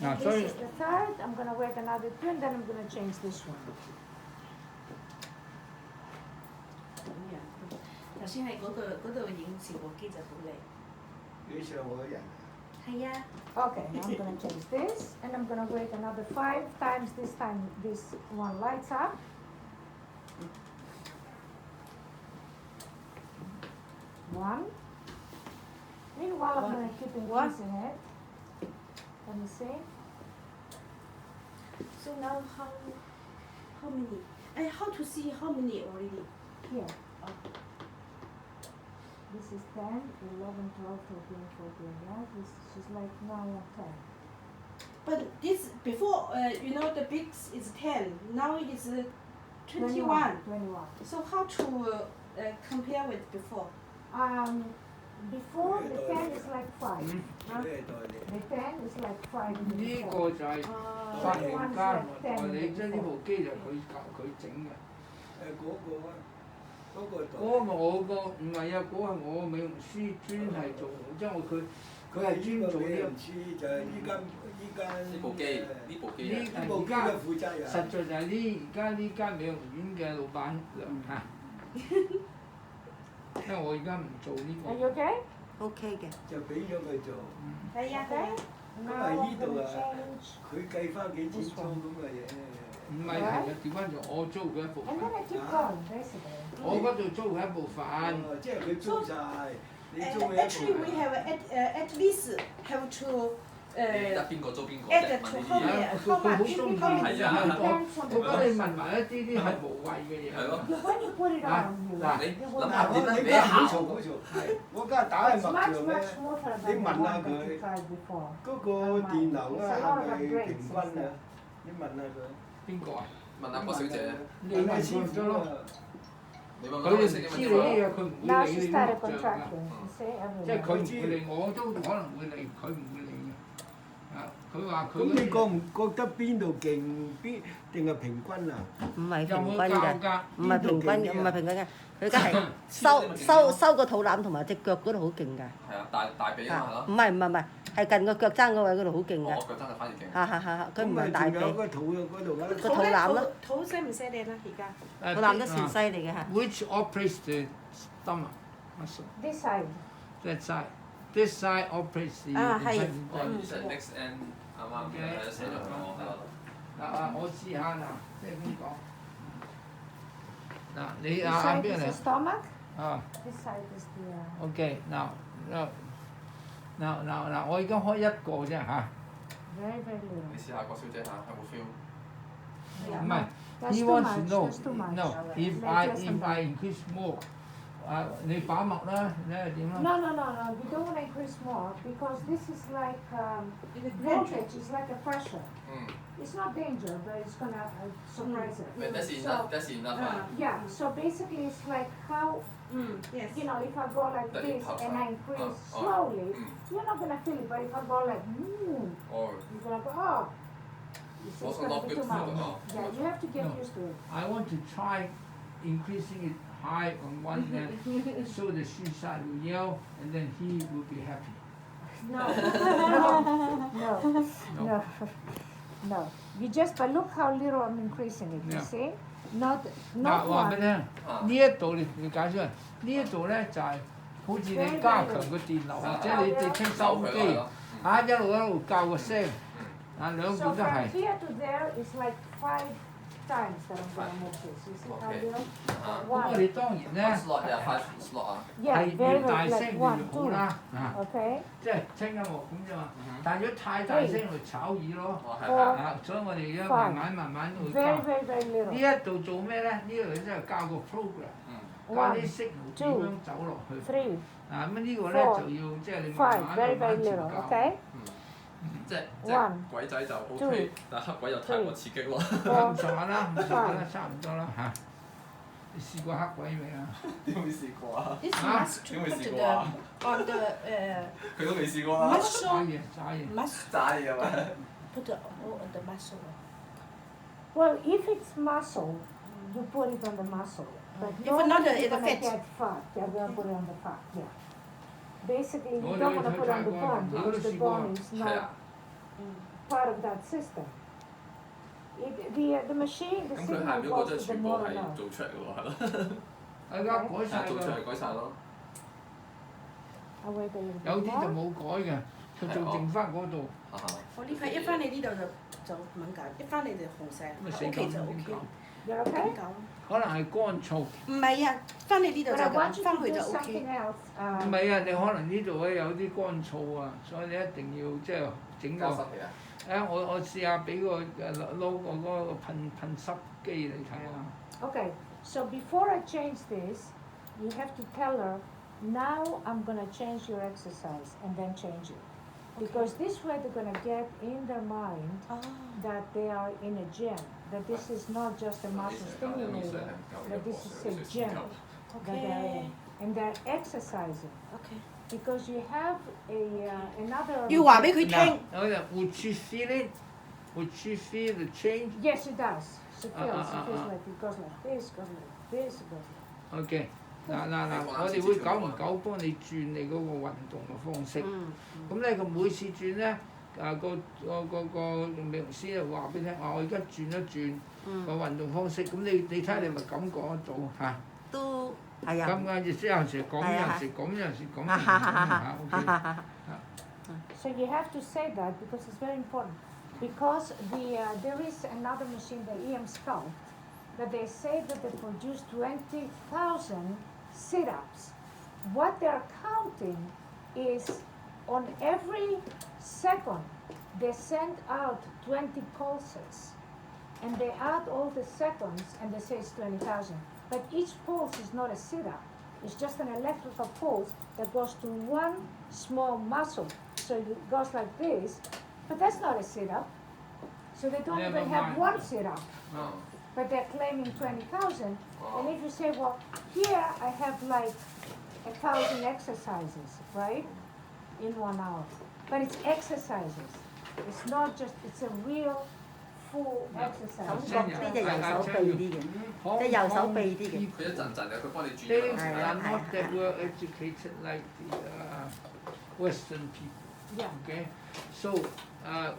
嗱， This is the third. I'm gonna wait another 2, and then I'm gonna change this one. 頭先係嗰度影直播機就好靚。你上海人。係啊。Okay, now I'm gonna change this, and I'm gonna wait another 5 times. This time, this one lights up. One. Meanwhile, I'm gonna keep increasing it. Let me see. So now how many? How to see how many already? Here. This is 10, 11, 12, 13, 14, right? This is like 9 or 10. But this before the big is 10. Now it's 21. 21. So how to compare with before? Before the 10 is like 5. The 10 is like 5. 呢個就係發明家同埋代理，即係呢部機就佢整嘅。嗰個啊，嗰個代。嗰個我個唔係啊，嗰個我美容師專係做，即係佢係專做呢個。就係依間呢部機呢部機嘅負責人。實在就係而家呢間美容院嘅老闆娘嚇。因為我而家唔做呢個。Are you okay? OK 嘅。就俾咗佢做。係啊係啊。因為呢度啊，佢計翻幾錢租咁嘅嘢。唔係係啊，調翻做我租佢一部分。And then I keep going, basically. 我嗰度租佢一部分。即係佢租晒，你租佢一部分。Actually, we have at least have to 得邊個租邊個 add to how much 係啊，我覺得你問埋一啲係無謂嘅嘢。係咯。When you put it on, 嗱，你諗下點樣你俾效？好嘈，我家打係 it's 麥 much, 象 much 咧。 smoother 你 than the 問 one 下 that 佢 you tried before. 嗰個電流咧係咪平均啊？你問下佢。邊個啊？問下郭小姐。你問佢得咯。你問佢哋唔知你啲嘢，佢唔 Now 會理 she 你啲 started 錄像㗎。 contracting. You see, 即係 everything. 佢唔會理，我都可能會理，佢唔會理嘅。啊，佢話佢。咁你覺唔覺得邊度勁邊定係平均啊？唔係平均有冇教嘅，㗎？唔係平均嘅，唔係平均嘅。佢而家係收個肚腩同埋隻腳嗰度好勁㗎。係啊，大髀啊嘛係咯。唔係，係近個腳踭嗰位嗰度好勁㗎。我腳踭就反而勁。係，佢唔係大髀。仲有個肚嗰度個肚腩咯。肚犀唔犀利啦？而家？肚腩都算犀利嘅嚇。Which operates the stomach muscle? This side. That side. This side operates the. 係。哦，其實 next end 啱啱寫咗我係咯。嗱我試下嗱，即係咁講。嗱，你 This 邊 side 個 is the 嚟？ stomach. 啊。This side is the. OK，嗱，我而家開一個啫嚇。Very, very 你 little. 試下郭小姐嚇，有冇 feel？唔係 That's he too wants much. to know. That's too much. No, if I increase more，你把脈啦，你係點啦？ No. You don't want to increase more because this is like voltage. It's like a pressure. It's not danger, but it's gonna surprise it. But that's enough. Yeah. So basically, it's like how Yes. if I go like The this impulse, and I increase oh, slowly, you're not gonna feel it. But if I go like Or you're gonna go oh. You see, it's also gonna not be good too for much. the Yeah, you have to get No. used to it. I want to try increasing it high on one end so the suicide will yell and then he will be happy. No. You just but look how little I'm increasing it. You Yeah. see, not 嗱，話俾 one. 你聽，呢一度你解釋，呢一度咧就係好似你加強個電流，或者你聽收音機，一路校個聲，兩 So 邊都 from 係。 here to there is like 5 times that I'm gonna move this. You see how Okay. little? 咁我 One. 哋當然咧 slot 又 5 slot 啊。 Yeah, 係 very 越大 very 聲 like 越 1, 好 2. 啦，Okay. 即係聽音樂咁啫嘛。但係如果太大聲會炒耳咯，哦係。所以我哋而家慢慢會 Very 教。 very 呢 little. 一度做咩咧？呢度真係教個 program，教 1, 啲 signal 點樣走落去。 3, 咁呢個咧就要即係你慢 5. 慢 Very 慢 very 慢調 little. 教。 Okay. 即係 One, 鬼仔就 OK，但係黑鬼就太過刺激咯。咁上下啦，差唔多啦嚇。你試過黑鬼未啊？點會試過啊？ This must to 點會 put 試 the 過啊？ on the 佢都未試過啊！渣 muscle 嘢渣嘢。 must 渣嘢啊！ put the on the muscle. Well, if it's muscle, you put it on the muscle. But If normally not, you're it's gonna fat. get fat. Yeah, we're gonna put it on the fat. Yeah. Basically, you Oh, don't no, want to it's put on the not bone going. because the How bone does is she go? not part of that system. The machine, the 咁佢 signal 下面嗰個 goes 真 to 係 the 全部 motor 係 nerve. 做出嚟嘅喎，係咯，而家改晒做出㗎，嚟改晒咯。 I'll wait a little 有 bit 啲就 more. 冇改嘅，佢做剩翻嗰度。啊我呢塊一翻嚟呢度就敏感，一翻嚟就紅晒，咁咪死 OK 就咁 OK。 You're 點 okay? 搞？可能係乾燥，唔係啊，翻嚟呢度 But 就 I want 咁， you 翻 to 去 do 就 OK。 something else. 唔係啊！你可能呢度咧有啲乾燥啊，所以你一定要即係整個。加濕氣啊！我試下俾個撈個嗰個噴濕機你睇下。 Okay, so before I change this, you have to tell her, now I'm gonna change your exercise and then change it. Because this way they're gonna get in their mind 哦， that they are in a gym, that this is not just a muscle stimulator, that this is a gym that they're in, ，OK and they're exercising. OK。 Because you have another. 要話俾佢聽。 Would she feel it? Would she feel the change? Yes, it does. She feels, she feels uh. like it goes like this, goes like this, goes like. OK，嗱，我哋會久唔久幫你轉你嗰個運動嘅方式。咁咧，佢每次轉咧，個美容師就話俾你聽，我而家轉一轉個運動方式，咁你睇你咪感覺得到嚇。都係啊。咁嘅意思有陣時咁，有陣時咁，有陣時咁嚇。So you have to say that because it's very important. Because there is another machine, the EM Sculpt, that they say that they produce 20,000 sit-ups. What they're counting is on every second they send out 20 pulses, and they add all the seconds and they say it's 20,000. But each pulse is not a sit-up. It's just an electrical pulse that goes to one small muscle. So it goes like this, but that's not a sit-up. So they don't Never even have mind. one sit-up, 哦 but they're claiming 20,000. Oh. And if you say, well, here I have like 1,000 exercises, right, in 1 hour. But it's exercises. It's not just, it's a real full 感 exercise. 覺呢隻右手臂啲嘅，即係右手臂啲嘅。佢一陣陣嘅，佢幫你轉 They 咗。 are not that well educated like the Western people. Yeah. Okay, so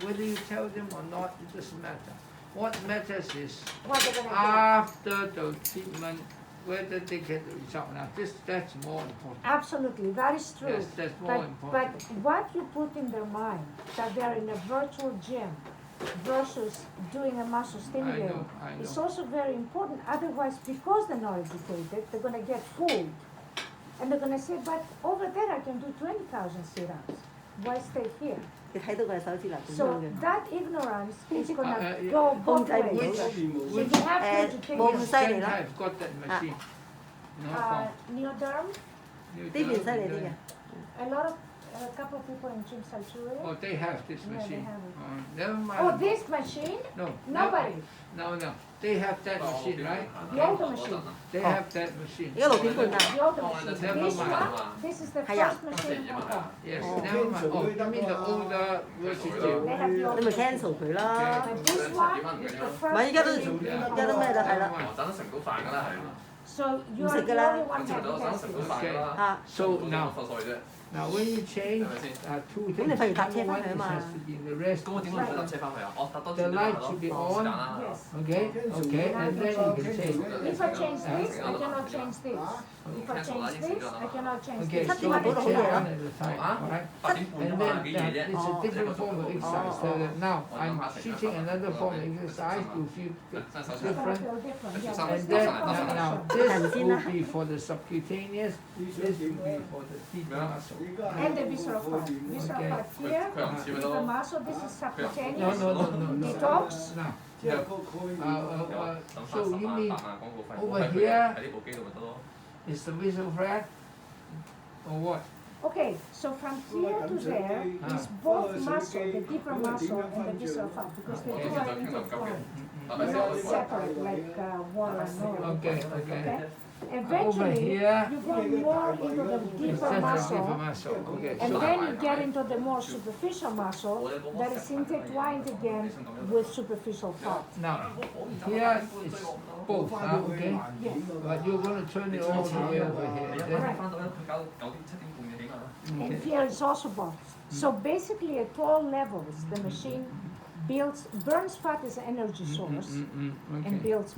whether you tell them or not, it doesn't matter. What matters is What they're gonna after the treatment, whether they get the result. Now, that's more important. Absolutely, that is true. Yes, that's more But important. what you put in their mind, that they're in a virtual gym versus doing a muscle stimulator, I it's know. also very important. Otherwise, because they're not educated, they're gonna get fooled. And they're gonna say, but over there I can do 20,000 sit-ups. Why stay here? 你睇到佢手指嗱點 So 樣嘅？ that ignorance is gonna yeah. go both 控制唔到 ways. 嘅。 So you have to educate冇 them. 咁犀利啦。 I've got that machine. No Neoderm, problem. 呢邊犀利啲嘅。 a lot of, a couple of people in Gym Sexuality. Oh, they have this Yeah, they machine. have it. Never mind. Oh, this machine? No. Nobody. No. They have that machine, right? The older machine. They have that machine. 呢個6點半㗎。 The older Oh, machine. never This mind. one, this is the係啊。 first machine. Oh. Yes, Oh. never mind. Oh, you mean the older version? They have the 你 older 咪 machine. cancel 佢啦。 But this one is the 唔 first 係，依家都 machine. 依家都咩啦，係啦。我等食唔到飯㗎啦，係。 So you 唔 are 食 the 㗎啦。 only one 咁食 that 到等 has 食到 this. 飯㗎啦。啊， So now, 科數啫。 now when you change two things,咁你費事搭車 number 返 one 去啊 it 嘛。 has to be in the rest. 咁我點解唔搭車翻去啊？哦，搭多 The 轉就 light 係咯。 should be 時 on. 間啦。 Yes. Okay, and then you can change. If I change this, I cannot change this. If I change this, I cannot change Okay, this. so What you is change it? one at a time, alright? 8點半 And 啊 then 嘛，幾夜啫？ it's a different form of exercise. So that now I'm Oh. teaching another form of exercise. You feel 真係手 It's 指。 gonna different. feel different, yes. And And It's then not a now combination. this will be for the subcutaneous. This will be for the deep muscle. And the visceral fat. Visceral Okay. fat here, 佢又唔似咪 the 咯。 muscle, this is No, subcutaneous. no. Detox. Now, 即係佢 等 so 翻 you 10萬 mean 8萬廣告費， over 喺 here 呢部機度咪得咯。 is the visceral fat or what? Okay, so from here to there is both muscle, the deeper muscle and the visceral fat, because the two are intertwined. They're not separate like water and oil. Okay. Okay? Over Eventually, here you go more into the is deeper just the deeper muscle, muscle. Okay. and So then you get into the more superficial muscle that is intertwined again with superficial fat. now here it's both. Okay. Yes. But you're going to turn it all the way over here. 你一 Then, 翻到咧，佢搞到9點7點半嘅起碼。 And here is also both. So basically at all levels, the machine burns fat as an energy source and builds